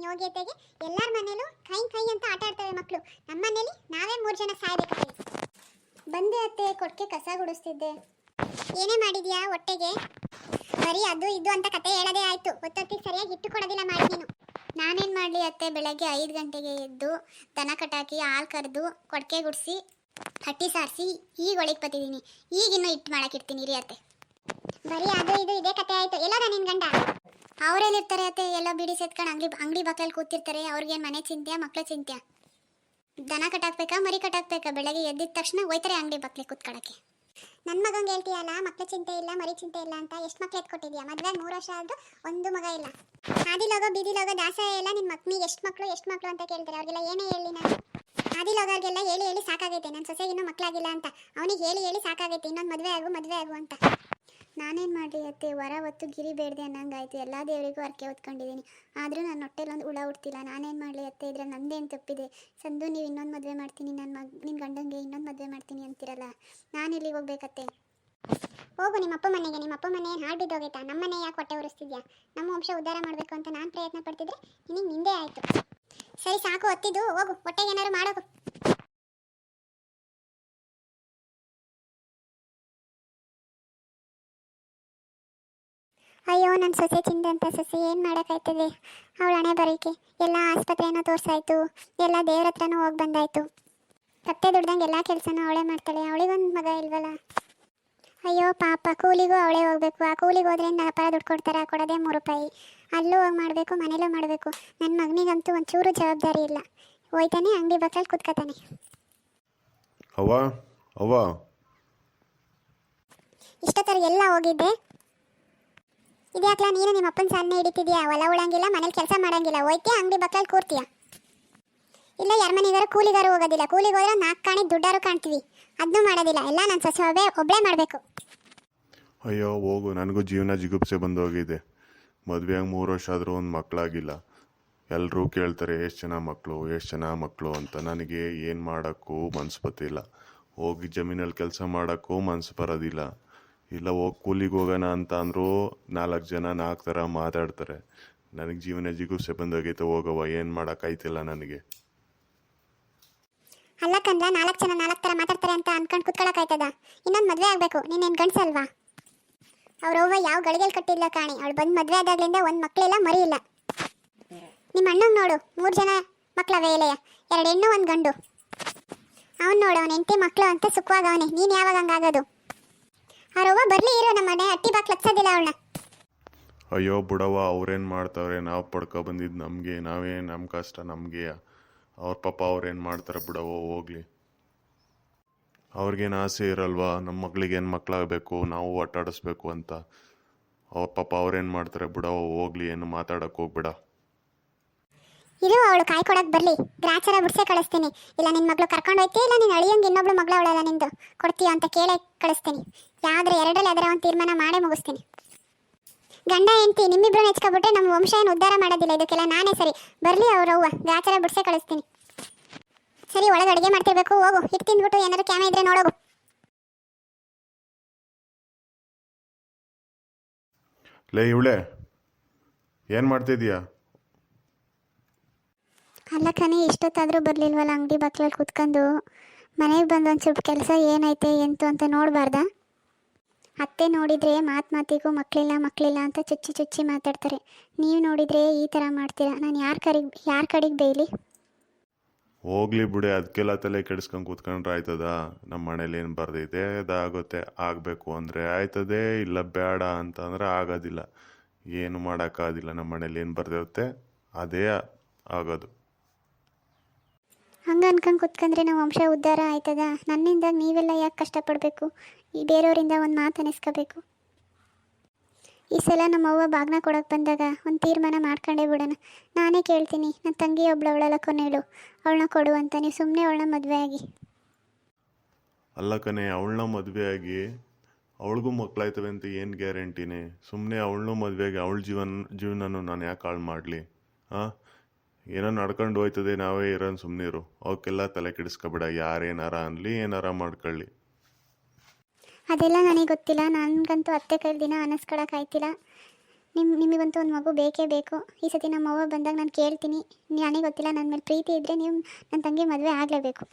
ಯೋಗ್ಯತೆಗೆ ಎಲ್ಲರ ಮನೇಲೂ ಕೈ ಕೈ ಅಂತ ಆಟ ಆಡ್ತವೆ ಮಕ್ಕಳು. ನಮ್ಮ ಮನೇಲಿ ನಾವೇ 3 ಜನ ಸಾಯ್ಬೇಕಾಗಿದೆ. ಬಂದೆ ಅತ್ತೆ, ಕೊಟ್ಟಿಗೆ ಕಸ ಗುಡಿಸ್ತಿದ್ದೆ. ಏನೇ ಮಾಡಿದ್ಯಾ ಹೊಟ್ಟೆಗೆ? ಬರೀ ಅದು ಇದು ಅಂತ ಕತೆ ಹೇಳೋದೇ ಆಯ್ತು. ಹೊತ್ತೊತ್ತಿಗೆ ಸರಿಯಾಗಿ ಇಟ್ಟು ಕೊಡೋದಿಲ್ಲ ಮಾಡಿ ನೀನು. ನಾನೇನು ಮಾಡಲಿ ಅತ್ತೆ, ಬೆಳಗ್ಗೆ 5 ಗಂಟೆಗೆ ಎದ್ದು ದನ ಕಟ್ಟಾಕಿ ಹಾಲು ಕರೆದು ಕೊಟ್ಟಿಗೆ ಗುಡಿಸಿ ಹಟ್ಟಿ ಸಾರಿಸಿ ಈಗ ಒಳಗೆ ಬತ್ತಿದ್ದೀನಿ. ಈಗಿನ್ನೂ ಇಟ್ಟು ಮಾಡಕ್ಕಿರ್ತೀನಿ ರೀ ಅತ್ತೆ. ಬರೀ ಅದು ಇದು ಇದೇ ಕತೆ ಆಯ್ತು. ಎಲ್ಲದ ನಿನ್ ಗಂಡ? ಅವರೆಲ್ಲಿರ್ತಾರೆ ಅತ್ತೆ? ಎಲ್ಲ ಬಿಡಿ ಸೆತ್ಕೊಂಡು ಅಂಗಡಿ ಬಾಕ್ಲಲ್ಲಿ ಕೂತಿರ್ತಾರೆ. ಅವ್ರಿಗೇನು ಮನೆ ಚಿಂತ್ಯ ಮಕ್ಳು ಚಿಂತ್ಯ? ದನ ಕಟ್ಟಾಕ್ಬೇಕಾ ಮರಿ ಕಟ್ಟಾಕ್ಬೇಕಾ? ಬೆಳಗ್ಗೆ ಎದ್ದಿದ ತಕ್ಷಣ ಹೋಯ್ತಾರೆ ಅಂಗಡಿ ಬಾಕ್ಲಿಗೆ ಕೂತ್ಕೊಳ್ಳೋಕ್ಕೆ. ನನ್ನ ಮಗಂಗೆ ಹೇಳ್ತೀಯಲ್ಲ ಮಕ್ಳ ಚಿಂತೆ ಇಲ್ಲ ಮರಿ ಚಿಂತೆ ಇಲ್ಲ ಅಂತ. ಎಷ್ಟು ಮಕ್ಳು ಎತ್ಕೊಟ್ಟಿದ್ಯಾ? ಮದುವೆ 3 ವರ್ಷ ಆದ್ರೂ ಒಂದು ಮಗ ಇಲ್ಲ. ಆದಿಲೋಗೋ ಬೀದಿಲೋಗೋ ದಾಸಯ ಎಲ್ಲ ನಿನ್ನ ಮಕ್ಕಳಿಗೆ ಎಷ್ಟು ಮಕ್ಕಳು ಅಂತ ಕೇಳ್ತಾರೆ. ಅವ್ರಿಗೆಲ್ಲ ಏನೇ ಹೇಳಿ ನಾನು? ಆದಿಲೋಗರಿಗೆಲ್ಲ ಹೇಳಿ ಹೇಳಿ ಸಾಕಾಗೈತೆ. ನನ್ನ ಸೊಸೆಗೆ ಇನ್ನೂ ಮಕ್ಕಳಾಗಿಲ್ಲ ಅಂತ. ಅವನಿಗೆ ಹೇಳಿ ಹೇಳಿ ಸಾಕಾಗೈತೆ, ಇನ್ನೊಂದು ಮದುವೆ ಆಗು ಅಂತ. ನಾನೇನು ಮಾಡಲಿ ಅತ್ತೆ, ಹೊರ ಹೊತ್ತು ಗಿರಿ ಬೇಡದೆ ಅನ್ನಂಗಾಯ್ತು. ಎಲ್ಲ ದೇವರಿಗೂ ಅರ್ಕೆ ಹೊತ್ಕೊಂಡಿದ್ದೀನಿ, ಆದರೂ ನನ್ನ ಹೊಟ್ಟೆಲೊಂದು ಹುಳ ಹುಡ್ತಿಲ್ಲ. ನಾನೇನು ಮಾಡಲಿ ಅತ್ತೆ? ಇದ್ರಲ್ಲಿ ನಂದೇನು ತಪ್ಪಿದೆ? ಸಂದು ನೀವು ಇನ್ನೊಂದು ಮದುವೆ ಮಾಡ್ತೀನಿ, ನಿನ್ನ ಗಂಡಂಗೆ ಇನ್ನೊಂದು ಮದುವೆ ಮಾಡ್ತೀನಿ ಅಂತಿರಲ್ಲ, ನಾನು ಎಲ್ಲಿಗೆ ಹೋಗ್ಬೇಕತ್ತೆ? ಹೋಗು ನಿಮ್ಮಪ್ಪ ಮನೆಗೆ. ನಿಮ್ಮಪ್ಪ ಮನೆ ಏನು ಹಾಳು ಬಿದ್ದೋಗೈತಾ? ನಮ್ಮ ಮನೆ ಯಾಕೆ ಹೊಟ್ಟೆ ಉರಿಸ್ತಿದ್ಯಾ? ನಮ್ಮ ವಂಶ ಉದ್ಧಾರ ಮಾಡಬೇಕು ಅಂತ ನಾನು ಪ್ರಯತ್ನ ಪಡ್ತಿದ್ರೆ ನಿನಗೆ ನಿಂದೇ ಆಯಿತು. ಸರಿ ಸಾಕು ಹೊತ್ತಿದ್ದು, ಹೋಗು ಹೊಟ್ಟೆಗೆ ಏನಾದ್ರು ಮಾಡೋದು. ಅಯ್ಯೋ ನನ್ನ ಸೊಸೆ ಚಿಂತೆ ಸೊಸೆ ಏನು ಮಾಡೋಕ್ಕಾಯ್ತದೆ? ಅವಳ ಹಣೆ ಬರೋಕೆ ಎಲ್ಲ ಆಸ್ಪತ್ರೆನೂ ತೋರಿಸಾಯ್ತು, ಎಲ್ಲ ದೇವ್ರ ಹತ್ರನೂ ಹೋಗಿ ಬಂದಾಯ್ತು. ಕತ್ತೆ ದುಡ್ದಂಗೆ ಎಲ್ಲ ಕೆಲಸನೂ ಅವಳೇ ಮಾಡ್ತಾಳೆ. ಅವಳಿಗೊಂದು ಮಗ ಇಲ್ವಲ್ಲ. ಅಯ್ಯೋ ಪಾಪ, ಕೂಲಿಗೂ ಅವಳೇ ಹೋಗ್ಬೇಕು. ಆ ಕೂಲಿಗೆ ಹೋದ್ರೆ ವ್ಯಾಪಾರ ದುಡ್ಡು ಕೊಡ್ತಾರೆ, ಕೊಡೋದೇ 3 ರೂಪಾಯಿ. ಅಲ್ಲೂ ಹೋಗಿ ಮಾಡಬೇಕು, ಮನೇಲೂ ಮಾಡಬೇಕು. ನನ್ನ ಮಗನಿಗಂತೂ ಒಂಚೂರು ಜವಾಬ್ದಾರಿ ಇಲ್ಲ. ಹೋಯ್ತಾನೆ ಅಂಗಡಿ ಬಾಕಲ್ಲಿ ಕುತ್ಕೋತಾನೆ. ಇಷ್ಟೊತ್ತರ ಎಲ್ಲ ಹೋಗಿದ್ದೆ? ಇದ್ಯಾಕ್ಲ ನೀನು ನಿಮ್ಮ ಅಪ್ಪನ ಸಾಲನೆ ಹಿಡಿತಿದ್ಯಾ? ಹೊಲ ಉಳಂಗಿಲ್ಲ, ಮನೇಲಿ ಕೆಲಸ ಮಾಡಂಗಿಲ್ಲ, ಹೋಯ್ತೀಯ ಅಂಗಡಿ ಬಾಕಲ್ಲಿ ಕೂರ್ತೀಯ? ಇಲ್ಲ ಯಾರ ಮನೆಗಾರು ಕೂಲಿಗಾರು ಹೋಗೋದಿಲ್ಲ. ಕೂಲಿಗೆ ಹೋದ್ರೆ 4 ಕಾಣಿ ದುಡ್ಡಾರು ಕಾಣ್ತೀವಿ, ಅದನ್ನೂ ಮಾಡೋದಿಲ್ಲ. ಎಲ್ಲ ನನ್ನ ಸೊಸೆ ಒಬ್ಬಳೇ ಮಾಡಬೇಕು. ಅಯ್ಯೋ ಹೋಗು, ನನಗೂ ಜೀವನ ಜಿಗುಪ್ಸೆ ಬಂದೋಗಿದೆ. ಮದುವೆಯಾಗಿ 3 ವರ್ಷ ಆದರೂ ಒಂದು ಮಕ್ಕಳಾಗಿಲ್ಲ. ಎಲ್ಲರೂ ಕೇಳ್ತಾರೆ ಎಷ್ಟು ಜನ ಮಕ್ಕಳು ಅಂತ. ನನಗೆ ಏನು ಮಾಡೋಕ್ಕೂ ಮನಸ್ಸು ಬತ್ತಿಲ್ಲ. ಹೋಗಿ ಜಮೀನಲ್ಲಿ ಕೆಲಸ ಮಾಡೋಕ್ಕೂ ಮನಸ್ಸು ಬರೋದಿಲ್ಲ. ಇಲ್ಲ ಹೋಗಿ ಕೂಲಿಗೆ ಹೋಗೋಣ ಅಂತ ಅಂದರೂ 4 ಜನ 4 ಥರ ಮಾತಾಡ್ತಾರೆ. ನನಗೆ ಜೀವನ ಜಿಗುಪ್ಸೆ ಬಂದೋಗೈತೆ. ಹೋಗವ, ಏನು ಮಾಡೋಕ್ಕಾಯ್ತಿಲ್ಲ ನನಗೆ. ಅಲ್ಲ ಕಂದ, 4 ಜನ 4 ಥರ ಮಾತಾಡ್ತಾರೆ ಅಂತ ಅನ್ಕೊಂಡು ಕುತ್ಕೊಳ್ಳೋಕ್ಕಾಯ್ತದ? ಇನ್ನೊಂದು ಮದುವೆ ಆಗಬೇಕು. ನೀನೇನು ಗಂಡಸಲ್ವಾ? ಅವ್ರವ್ವ ಯಾವ ಗಳಿಗೆಲ್ಲಿ ಕಟ್ಟಿಲ್ಲ ಕಾಣಿ. ಅವಳು ಬಂದು ಮದುವೆ ಆದಾಗಲಿಂದ ಒಂದು ಮಕ್ಕಳಿಲ್ಲ, ಮರಿ ಇಲ್ಲ. ನಿಮ್ಮ ಅಣ್ಣಂಗೆ ನೋಡು, 3 ಜನ ಮಕ್ಕಳವೆ ಎಲೆಯ, 2 ಹೆಣ್ಣು 1 ಗಂಡು. ಅವ್ನು ನೋಡು, ಅವನ ಹೆಂಡತಿ ಮಕ್ಕಳು ಅಂತ ಸುಖವಾಗವನೆ. ನೀನು ಯಾವಾಗ ಹಂಗಾಗೋದು? ಅವ್ರವ್ವ ಬರಲಿ ಇರೋ, ನಮ್ಮ ಮನೆ ಹಟ್ಟಿ ಬಾಕ್ಲು ಹಚ್ಚೋದಿಲ್ಲ ಅವಳನ್ನ. ಅಯ್ಯೋ ಬಿಡವ, ಅವ್ರೇನು ಮಾಡ್ತಾವ್ರೆ? ನಾವು ಪಡ್ಕೊಬಂದಿದ್ದು ನಮಗೆ, ನಮ್ಮ ಕಷ್ಟ ನಮಗೆ. ಅವ್ರ ಪಾಪ ಅವ್ರೇನು ಮಾಡ್ತಾರೆ ಬಿಡವ, ಹೋಗ್ಲಿ. ಅವ್ರಿಗೇನು ಆಸೆ ಇರಲ್ವಾ ನಮ್ಮ ಮಕ್ಳಿಗೇನು ಮಕ್ಕಳಾಗಬೇಕು, ನಾವು ಆಟಾಡಿಸ್ಬೇಕು ಅಂತ? ಅವ್ರ ಪಾಪ ಅವ್ರೇನು ಮಾಡ್ತಾರೆ ಬಿಡವ, ಹೋಗ್ಲಿ. ಏನು ಮಾತಾಡೋಕೆ ಹೋಗ್ಬಿಡ. ಇರು, ಅವಳು ಕಾಯಿ ಕೊಡಕ್ಕೆ ಬರಲಿ, ಗ್ರಾಚಾರ ಬಿಡಿಸೇ ಕಳಿಸ್ತೀನಿ. ಇಲ್ಲ ನಿನ್ನ ಮಗಳು ಕರ್ಕೊಂಡು ಹೋಯ್ತಿ, ಇಲ್ಲ ನಿನ್ನ ಅಳಿಯಂಗೆ ಇನ್ನೊಬ್ಳು ಮಗಳು ಅವಳಲ್ಲ ನಿಂದು, ಕೊಡ್ತೀಯ ಅಂತ ಕೇಳೇ ಕಳಿಸ್ತೀನಿ. ಯಾವ್ದಾರ ಎರಡಲ್ಲಿ ಅದರ ಒಂದು ತೀರ್ಮಾನ ಮಾಡೇ ಮುಗಿಸ್ತೀನಿ. ಗಂಡ ಹೆಂಡತಿ ನಿಮ್ಮಿಬ್ರು ನೆಚ್ಕೊಬಿಟ್ರೆ ನಮ್ಮ ವಂಶ ಏನು ಉದ್ಧಾರ ಮಾಡೋದಿಲ್ಲ. ಇದಕ್ಕೆಲ್ಲ ನಾನೇ ಸರಿ. ಬರಲಿ ಅವ್ರವ್ವ, ಗ್ರಾಚಾರ ಬಿಡಿಸೇ ಕಳಿಸ್ತೀನಿ. ಸರಿ, ಒಳಗೆ ಅಡುಗೆ ಮಾಡ್ತಿರ್ಬೇಕು, ಹೋಗು. ಹಿಟ್ಟು ತಿಂದ್ಬಿಟ್ಟು ಏನಾದ್ರು ಕ್ಯಾಮೆ ಇದ್ರೆ ನೋಡೋಗು. ಲೇ ಇವಳೆ, ಏನು ಮಾಡ್ತಿದ್ಯಾ? ಅಲ್ಲ ಕಣೆ, ಇಷ್ಟೊತ್ತಾದರೂ ಬರಲಿಲ್ವಲ್ಲ ಅಂಗಡಿ ಬಾಕ್ಲಲ್ಲಿ ಕೂತ್ಕೊಂಡು. ಮನೆಗೆ ಬಂದು ಒಂದು ಸ್ವಲ್ಪ ಕೆಲಸ ಏನೈತೆ ಎಂತು ಅಂತ ನೋಡಬಾರ್ದಾ? ಅತ್ತೆ ನೋಡಿದರೆ ಮಾತಿಗೂ ಮಕ್ಕಳಿಲ್ಲ ಅಂತ ಚುಚ್ಚಿ ಮಾತಾಡ್ತಾರೆ. ನೀವು ನೋಡಿದರೆ ಈ ಥರ ಮಾಡ್ತೀರಾ. ನಾನು ಯಾರ ಕಡೆಗೆ ಬೇಯಲಿ? ಹೋಗ್ಲಿ ಬಿಡಿ, ಅದಕ್ಕೆಲ್ಲ ತಲೆ ಕೆಡಿಸ್ಕೊಂಡು ಕೂತ್ಕೊಂಡ್ರೆ ಆಯ್ತದ? ನಮ್ಮ ಮನೇಲಿ ಏನು ಬರ್ದೈತೆ ಅದಾಗುತ್ತೆ. ಆಗಬೇಕು ಅಂದರೆ ಆಯ್ತದೆ, ಇಲ್ಲ ಬೇಡ ಅಂತಂದರೆ ಆಗೋದಿಲ್ಲ. ಏನು ಮಾಡೋಕ್ಕಾಗೋದಿಲ್ಲ. ನಮ್ಮ ಮನೇಲಿ ಏನು ಬರ್ದಿರುತ್ತೆ ಅದೇ ಆಗೋದು. ಹಂಗೆ ಅನ್ಕೊಂಡು ಕೂತ್ಕೊಂಡ್ರೆ ನಮ್ಮ ವಂಶ ಉದ್ಧಾರ ಆಯ್ತದ? ನನ್ನಿಂದ ನೀವೆಲ್ಲ ಯಾಕೆ ಕಷ್ಟಪಡಬೇಕು? ಈ ಬೇರೆಯವರಿಂದ ಒಂದು ಮಾತು ಅನಿಸ್ಕೋಬೇಕು. ಈ ಸಲ ನಮ್ಮವ್ವ ಬಾಗ್ನ ಕೊಡೋಕೆ ಬಂದಾಗ ಒಂದು ತೀರ್ಮಾನ ಮಾಡ್ಕೊಂಡೇ ಬಿಡೋಣ. ನಾನೇ ಕೇಳ್ತೀನಿ, ನನ್ನ ತಂಗಿ ಒಬ್ಳವಳಲ್ಲ ಕೊನೆಳು, ಅವಳನ್ನ ಕೊಡು ಅಂತ. ನೀವು ಸುಮ್ಮನೆ ಅವಳನ್ನ ಮದುವೆ ಆಗಿ. ಅಲ್ಲ ಕಣೆ, ಅವಳನ್ನ ಮದುವೆ ಆಗಿ ಅವಳಿಗೂ ಮಕ್ಕಳಾಯ್ತವೆ ಅಂತ ಏನು ಗ್ಯಾರಂಟಿನೇ? ಸುಮ್ಮನೆ ಅವಳನ್ನೂ ಮದುವೆ ಆಗಿ ಅವಳ ಜೀವನನೂ ನಾನು ಯಾಕೆ ಹಾಳು ಮಾಡಲಿ? ಏನೋ ನಡ್ಕೊಂಡು ಹೋಯ್ತದೆ, ನಾವೇ ಇರೋನ್ ಸುಮ್ಮನಿರು. ಅವಕ್ಕೆಲ್ಲ ತಲೆ ಕೆಡಿಸ್ಕೊಬೇಡ. ಯಾರೇನಾರ ಅನ್ಲಿ, ಏನಾರ ಮಾಡ್ಕೊಳ್ಳಿ. ಅದೆಲ್ಲ ನನಗೆ ಗೊತ್ತಿಲ್ಲ. ನನಗಂತೂ ಅತ್ತೆ ಕೈಲಿ ದಿನ ಅನ್ನಿಸ್ಕೊಳಕ್ಕಾಯ್ತಿಲ್ಲ. ನಿಮಗಂತೂ ಒಂದು ಮಗು ಬೇಕೇ ಬೇಕು. ಈ ಸತಿ ನಮ್ಮ ಅವ್ವ ಬಂದಾಗ ನಾನು ಕೇಳ್ತೀನಿ. ನನಗೆ ಗೊತ್ತಿಲ್ಲ, ನನ್ನ ಮೇಲೆ ಪ್ರೀತಿ ಇದ್ದರೆ ನೀವು ನನ್ನ ತಂಗಿ ಮದುವೆ ಆಗಲೇಬೇಕು.